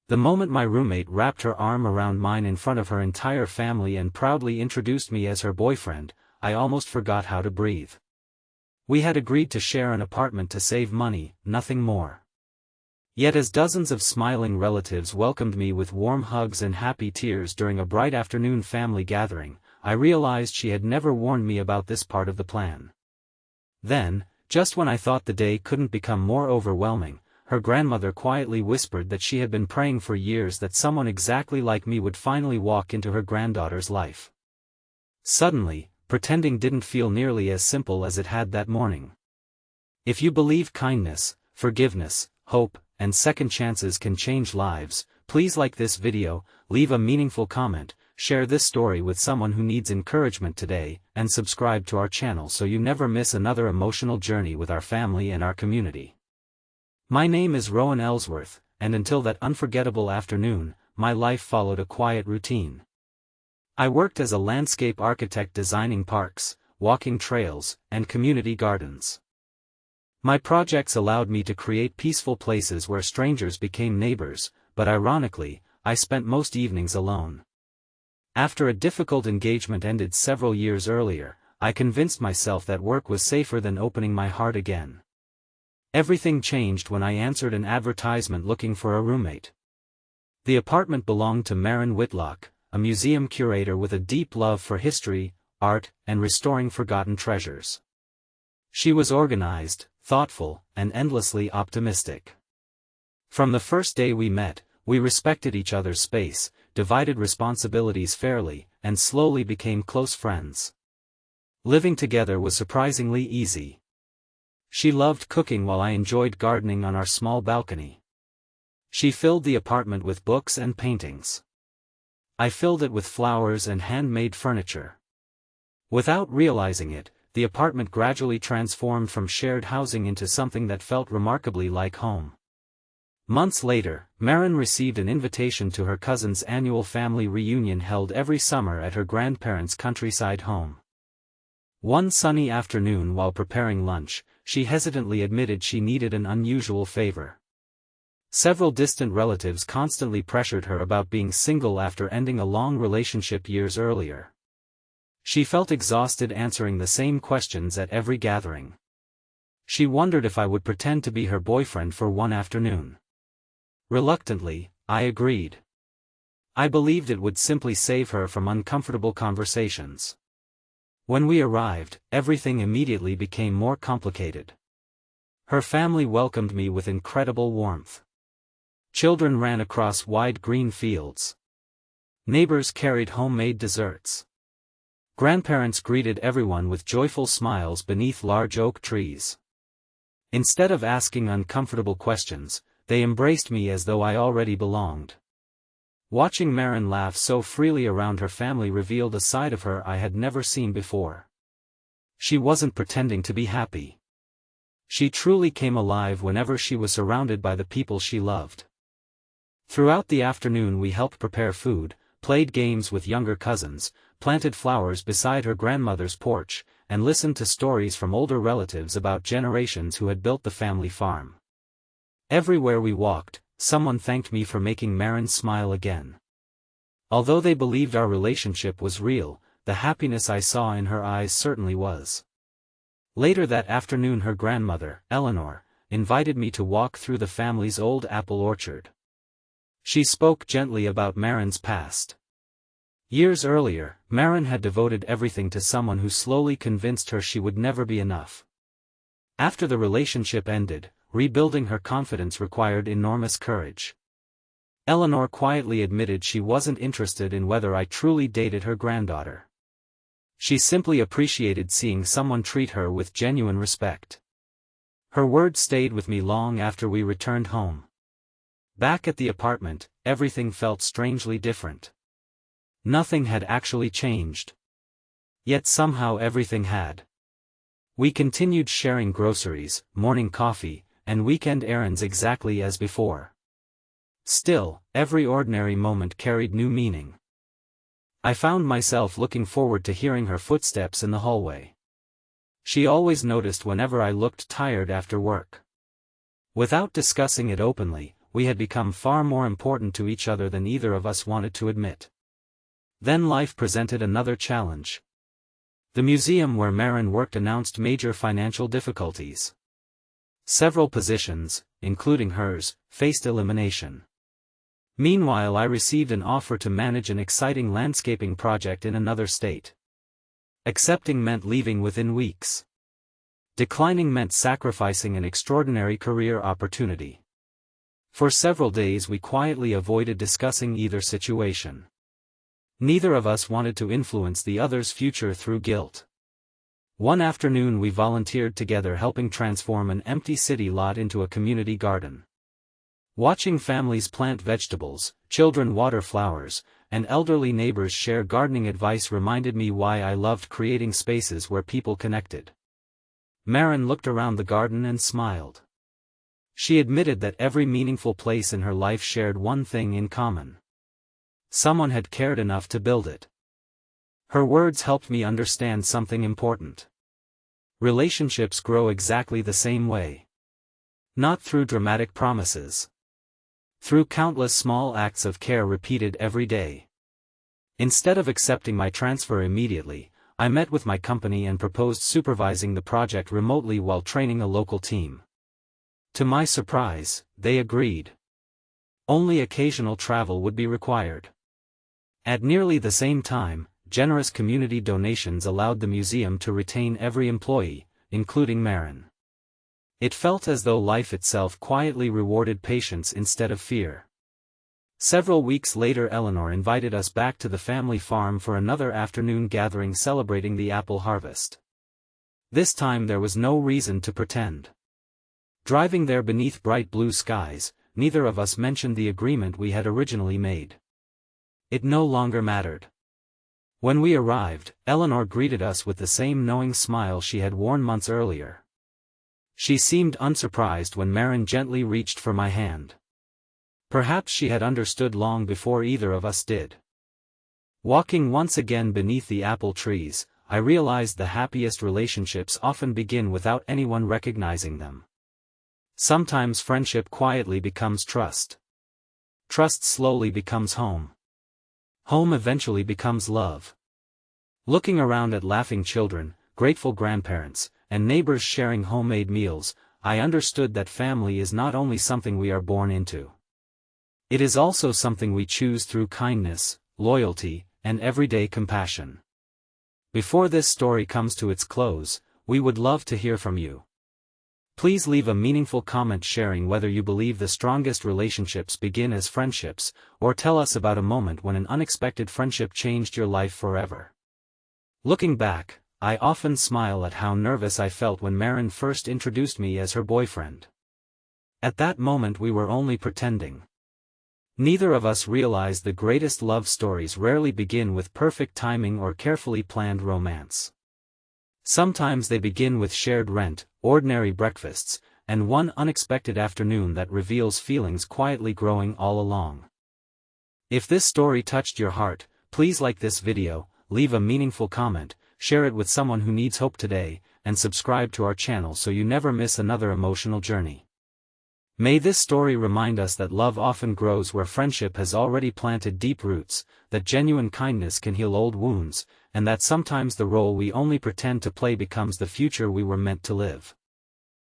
The moment my roommate wrapped her arm around mine in front of her entire family and proudly introduced me as her boyfriend, I almost forgot how to breathe. We had agreed to share an apartment to save money, nothing more. Yet as dozens of smiling relatives welcomed me with warm hugs and happy tears during a bright afternoon family gathering, I realized she had never warned me about this part of the plan. Then, just when I thought the day couldn't become more overwhelming, her grandmother quietly whispered that she had been praying for years that someone exactly like me would finally walk into her granddaughter's life. Suddenly, pretending didn't feel nearly as simple as it had that morning. If you believe kindness, forgiveness, hope, and second chances can change lives, please like this video, leave a meaningful comment, share this story with someone who needs encouragement today, and subscribe to our channel so you never miss another emotional journey with our family and our community. My name is Rowan Ellsworth, and until that unforgettable afternoon, my life followed a quiet routine. I worked as a landscape architect designing parks, walking trails, and community gardens. My projects allowed me to create peaceful places where strangers became neighbors, but ironically, I spent most evenings alone. After a difficult engagement ended several years earlier, I convinced myself that work was safer than opening my heart again. Everything changed when I answered an advertisement looking for a roommate. The apartment belonged to Maren Whitlock, a museum curator with a deep love for history, art, and restoring forgotten treasures. She was organized, thoughtful, and endlessly optimistic. From the first day we met, we respected each other's space, divided responsibilities fairly, and slowly became close friends. Living together was surprisingly easy. She loved cooking while I enjoyed gardening on our small balcony. She filled the apartment with books and paintings. I filled it with flowers and handmade furniture. Without realizing it, the apartment gradually transformed from shared housing into something that felt remarkably like home. Months later, Maren received an invitation to her cousin's annual family reunion held every summer at her grandparents' countryside home. One sunny afternoon while preparing lunch, she hesitantly admitted she needed an unusual favor. Several distant relatives constantly pressured her about being single after ending a long relationship years earlier. She felt exhausted answering the same questions at every gathering. She wondered if I would pretend to be her boyfriend for one afternoon. Reluctantly, I agreed. I believed it would simply save her from uncomfortable conversations. When we arrived, everything immediately became more complicated. Her family welcomed me with incredible warmth. Children ran across wide green fields. Neighbors carried homemade desserts. Grandparents greeted everyone with joyful smiles beneath large oak trees. Instead of asking uncomfortable questions, they embraced me as though I already belonged. Watching Maren laugh so freely around her family revealed a side of her I had never seen before. She wasn't pretending to be happy. She truly came alive whenever she was surrounded by the people she loved. Throughout the afternoon we helped prepare food, played games with younger cousins, planted flowers beside her grandmother's porch, and listened to stories from older relatives about generations who had built the family farm. Everywhere we walked, someone thanked me for making Maren smile again. Although they believed our relationship was real, the happiness I saw in her eyes certainly was. Later that afternoon her grandmother, Eleanor, invited me to walk through the family's old apple orchard. She spoke gently about Maren's past. Years earlier, Maren had devoted everything to someone who slowly convinced her she would never be enough. After the relationship ended, rebuilding her confidence required enormous courage. Eleanor quietly admitted she wasn't interested in whether I truly dated her granddaughter. She simply appreciated seeing someone treat her with genuine respect. Her words stayed with me long after we returned home. Back at the apartment, everything felt strangely different. Nothing had actually changed. Yet somehow everything had. We continued sharing groceries, morning coffee, and weekend errands exactly as before. Still, every ordinary moment carried new meaning. I found myself looking forward to hearing her footsteps in the hallway. She always noticed whenever I looked tired after work. Without discussing it openly, we had become far more important to each other than either of us wanted to admit. Then life presented another challenge. The museum where Marin worked announced major financial difficulties. Several positions, including hers, faced elimination. Meanwhile, I received an offer to manage an exciting landscaping project in another state. Accepting meant leaving within weeks. Declining meant sacrificing an extraordinary career opportunity. For several days we quietly avoided discussing either situation. Neither of us wanted to influence the other's future through guilt. One afternoon we volunteered together, helping transform an empty city lot into a community garden. Watching families plant vegetables, children water flowers, and elderly neighbors share gardening advice reminded me why I loved creating spaces where people connected. Marin looked around the garden and smiled. She admitted that every meaningful place in her life shared one thing in common. Someone had cared enough to build it. Her words helped me understand something important. Relationships grow exactly the same way. Not through dramatic promises. Through countless small acts of care repeated every day. Instead of accepting my transfer immediately, I met with my company and proposed supervising the project remotely while training a local team. To my surprise, they agreed. Only occasional travel would be required. At nearly the same time, generous community donations allowed the museum to retain every employee, including Marin. It felt as though life itself quietly rewarded patience instead of fear. Several weeks later, Eleanor invited us back to the family farm for another afternoon gathering celebrating the apple harvest. This time there was no reason to pretend. Driving there beneath bright blue skies, neither of us mentioned the agreement we had originally made. It no longer mattered. When we arrived, Eleanor greeted us with the same knowing smile she had worn months earlier. She seemed unsurprised when Marin gently reached for my hand. Perhaps she had understood long before either of us did. Walking once again beneath the apple trees, I realized the happiest relationships often begin without anyone recognizing them. Sometimes friendship quietly becomes trust. Trust slowly becomes home. Home eventually becomes love. Looking around at laughing children, grateful grandparents, and neighbors sharing homemade meals, I understood that family is not only something we are born into. It is also something we choose through kindness, loyalty, and everyday compassion. Before this story comes to its close, we would love to hear from you. Please leave a meaningful comment sharing whether you believe the strongest relationships begin as friendships, or tell us about a moment when an unexpected friendship changed your life forever. Looking back, I often smile at how nervous I felt when Marin first introduced me as her boyfriend. At that moment we were only pretending. Neither of us realized the greatest love stories rarely begin with perfect timing or carefully planned romance. Sometimes they begin with shared rent, ordinary breakfasts, and one unexpected afternoon that reveals feelings quietly growing all along. If this story touched your heart, please like this video, leave a meaningful comment, share it with someone who needs hope today, and subscribe to our channel so you never miss another emotional journey. May this story remind us that love often grows where friendship has already planted deep roots, that genuine kindness can heal old wounds, and that sometimes the role we only pretend to play becomes the future we were meant to live.